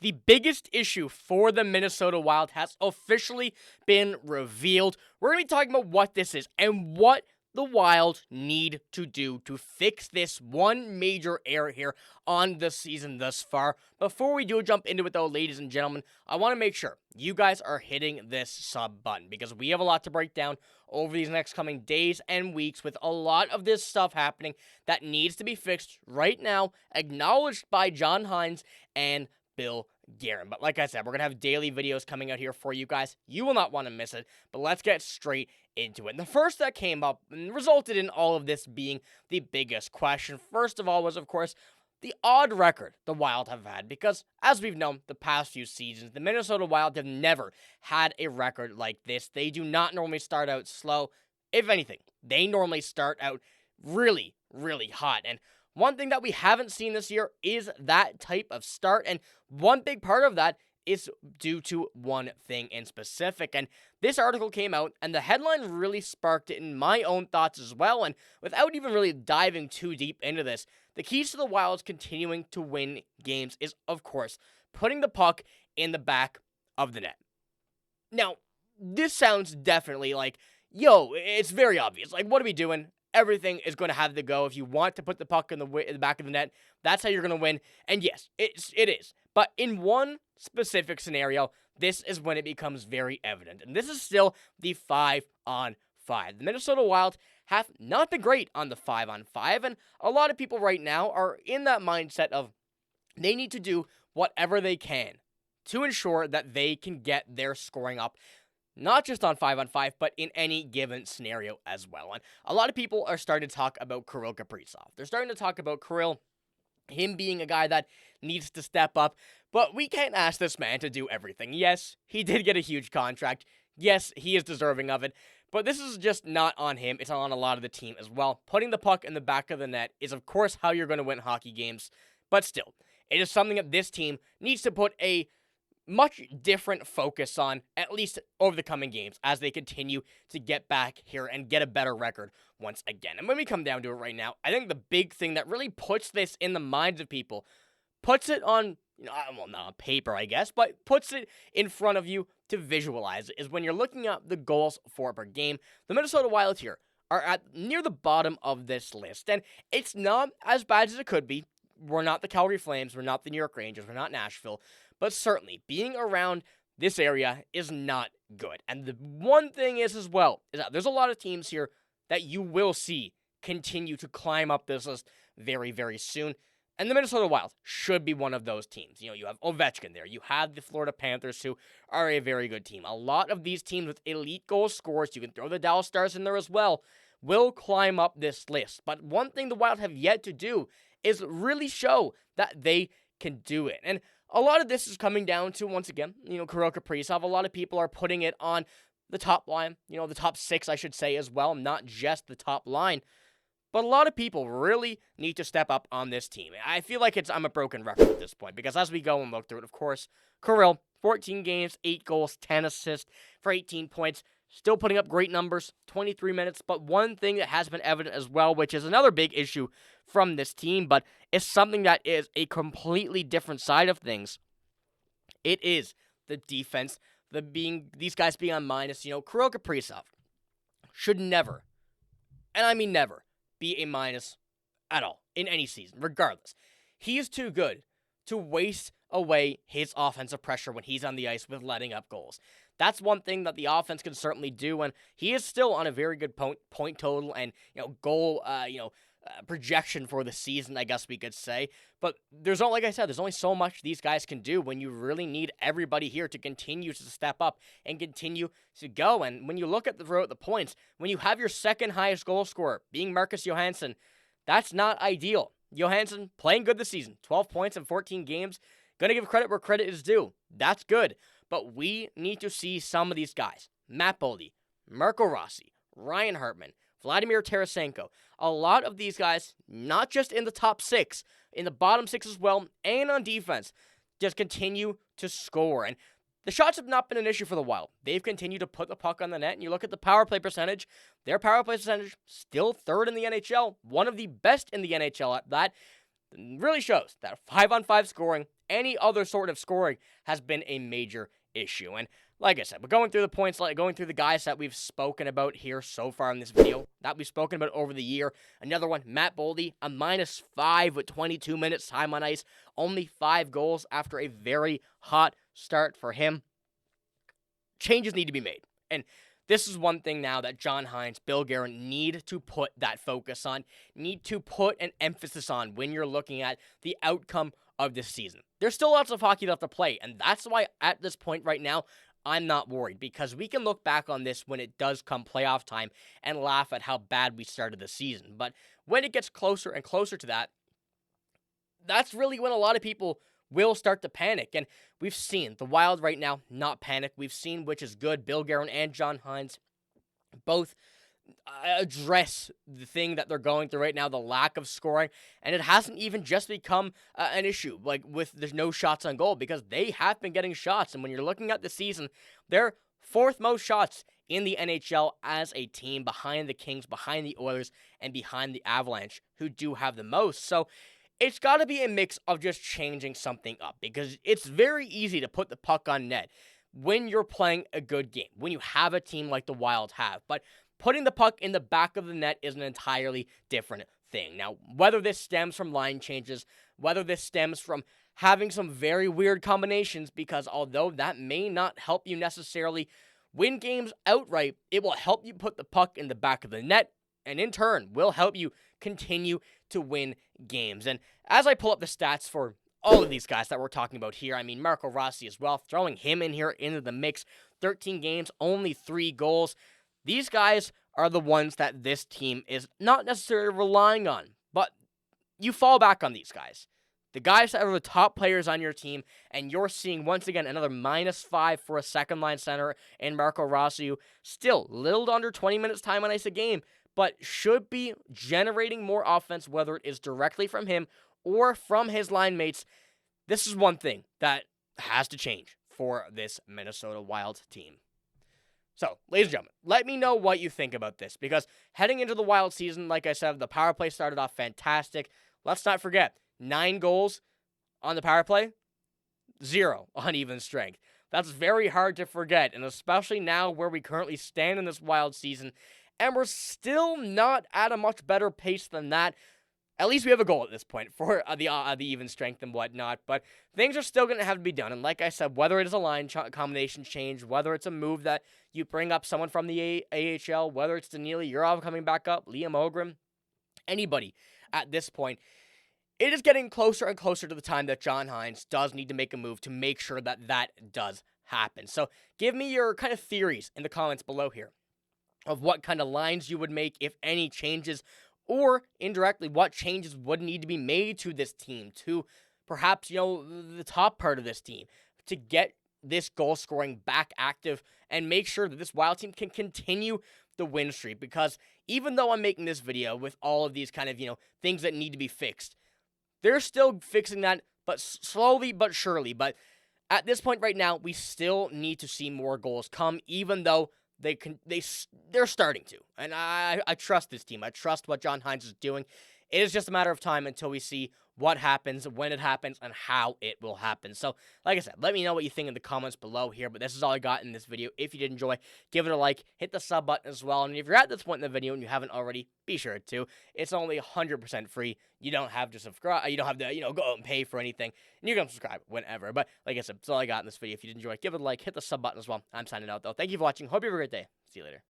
The biggest issue for the Minnesota Wild has officially been revealed. We're going to be talking about what this is and what the Wild need to do to fix this one major error here on the season thus far. Before we do jump into it though, ladies and gentlemen, I want to make sure you guys are hitting this sub button because we have a lot to break down over these next coming days and weeks with a lot of this stuff happening that needs to be fixed right now, acknowledged by John Hynes and Bill Guerin. But like I said, we're going to have daily videos coming out here for you guys. You will not want to miss it, but let's get straight into it. And the first that came up and resulted in all of this being the biggest question, first of all, was, of course, the odd record the Wild have had, because as we've known the past few seasons, the Minnesota Wild have never had a record like this. They do not normally start out slow. If anything, they normally start out really, really hot. And one thing that we haven't seen this year is that type of start, and one big part of that is due to one thing in specific. And this article came out, and the headline really sparked it in my own thoughts as well. And without even really diving too deep into this, the keys to the Wild's continuing to win games is, of course, putting the puck in the back of the net. Now, this sounds definitely like, yo, it's very obvious. Like, what are we doing? Everything is going to have to go. If you want to put the puck in the back of the net, that's how you're going to win. And yes, it is. But in one specific scenario, this is when it becomes very evident. And this is still the 5-on-5. The Minnesota Wild have not been great on the 5-on-5. And a lot of people right now are in that mindset of they need to do whatever they can to ensure that they can get their scoring up. Not just on 5-on-5, but in any given scenario as well. And a lot of people are starting to talk about Kirill Kaprizov. They're starting to talk about Kirill, him being a guy that needs to step up. But we can't ask this man to do everything. Yes, he did get a huge contract. Yes, he is deserving of it. But this is just not on him. It's on a lot of the team as well. Putting the puck in the back of the net is, of course, how you're going to win hockey games. But still, it is something that this team needs to put a much different focus on, at least over the coming games, as they continue to get back here and get a better record once again. And when we come down to it right now, I think the big thing that really puts this in the minds of people, puts it on, well, not on paper, I guess, but puts it in front of you to visualize it, is when you're looking at the goals for per game. The Minnesota Wild here are at near the bottom of this list, and it's not as bad as it could be. We're not the Calgary Flames, we're not the New York Rangers, we're not Nashville, but certainly being around this area is not good. And the one thing is as well, is that there's a lot of teams here that you will see continue to climb up this list very, very soon. And the Minnesota Wild should be one of those teams. You have Ovechkin there. You have the Florida Panthers, who are a very good team. A lot of these teams with elite goal scorers, you can throw the Dallas Stars in there as well, will climb up this list. But one thing the Wild have yet to do is really show that they can do it. And a lot of this is coming down to, once again, Kirill Kaprizov. A lot of people are putting it on the top line, the top six, I should say, as well, not just the top line. But a lot of people really need to step up on this team. I feel like I'm a broken record at this point, because as we go and look through it, of course, Kirill, 14 games, 8 goals, 10 assists for 18 points, still putting up great numbers, 23 minutes. But one thing that has been evident as well, which is another big issue from this team, but it's something that is a completely different side of things. It is the defense, these guys being on minus. Kirill Kaprizov should never, and I mean never, be a minus at all in any season, regardless. He is too good to waste away his offensive pressure when he's on the ice with letting up goals. That's one thing that the offense can certainly do, and he is still on a very good point total and goal projection for the season, I guess we could say. But there's only so much these guys can do when you really need everybody here to continue to step up and continue to go. And when you look at the points, when you have your second highest goal scorer being Marcus Johansson, that's not ideal. Johansson playing good this season, 12 points in 14 games. Gonna give credit where credit is due. That's good. But we need to see some of these guys. Matt Boldy, Marco Rossi, Ryan Hartman, Vladimir Tarasenko. A lot of these guys, not just in the top 6, in the bottom 6 as well, and on defense, just continue to score. And the shots have not been an issue for the Wild. They've continued to put the puck on the net, and you look at the power play percentage, their power play percentage still 3rd in the NHL, one of the best in the NHL at that. really shows that 5-on-5 scoring, any other sort of scoring, has been a major issue. And like I said, we're going through the points, going through the guys that we've spoken about here so far in this video, that we've spoken about over the year. Another one, Matt Boldy, a -5 with 22 minutes time on ice, only 5 goals after a very hot start for him. Changes need to be made. And this is one thing now that John Hynes, Bill Guerin need to put that focus on, need to put an emphasis on when you're looking at the outcome of this season. There's still lots of hockey left to play, and that's why at this point right now, I'm not worried, because we can look back on this when it does come playoff time and laugh at how bad we started the season. But when it gets closer and closer to that, that's really when a lot of people will start to panic. And we've seen the Wild right now not panic. We've seen, which is good, Bill Guerin and John Hynes both address the thing that they're going through right now, the lack of scoring, and it hasn't even just become an issue, like with there's no shots on goal, because they have been getting shots, and when you're looking at the season, they're 4th most shots in the NHL as a team, behind the Kings, behind the Oilers, and behind the Avalanche, who do have the most. So it's got to be a mix of just changing something up, because it's very easy to put the puck on net when you're playing a good game, when you have a team like the Wild have. But putting the puck in the back of the net is an entirely different thing. Now, whether this stems from line changes, whether this stems from having some very weird combinations, because although that may not help you necessarily win games outright, it will help you put the puck in the back of the net, and in turn will help you continue to win games. And as I pull up the stats for all of these guys that we're talking about here, I mean, Marco Rossi as well, throwing him in here into the mix, 13 games, only 3 goals. These guys are the ones that this team is not necessarily relying on, but you fall back on these guys. The guys that are the top players on your team, and you're seeing, once again, another -5 for a second-line center in Marco Rossi, still little under 20 minutes time on ice a game, but should be generating more offense, whether it is directly from him or from his line mates. This is one thing that has to change for this Minnesota Wild team. So, ladies and gentlemen, let me know what you think about this, because heading into the Wild season, like I said, the power play started off fantastic. Let's not forget, 9 goals on the power play, 0 on even strength. That's very hard to forget, and especially now where we currently stand in this Wild season, and we're still not at a much better pace than that. At least we have a goal at this point for the even strength and whatnot, but things are still going to have to be done. And like I said, whether it is a line combination change, whether it's a move that you bring up someone from the AHL, whether it's Danila Yurov coming back up, Liam Ogren, anybody at this point, it is getting closer and closer to the time that John Hynes does need to make a move to make sure that that does happen. So give me your kind of theories in the comments below here of what kind of lines you would make, if any changes, or indirectly, what changes would need to be made to this team, to perhaps, the top part of this team, to get this goal scoring back active and make sure that this Wild team can continue the win streak. Because even though I'm making this video with all of these kind of, things that need to be fixed, they're still fixing that, but slowly but surely. But at this point right now, we still need to see more goals come, even though they're starting to. And I trust this team. I trust what John Hynes is doing. It is just a matter of time until we see what happens, when it happens, and how it will happen. So, like I said, let me know what you think in the comments below here. But this is all I got in this video. If you did enjoy, give it a like, hit the sub button as well. And if you're at this point in the video and you haven't already, be sure to. It's only 100% free. You don't have to subscribe. You don't have to, go out and pay for anything. And you can subscribe whenever. But like I said, that's all I got in this video. If you did enjoy, give it a like, hit the sub button as well. I'm signing out, though. Thank you for watching. Hope you have a great day. See you later.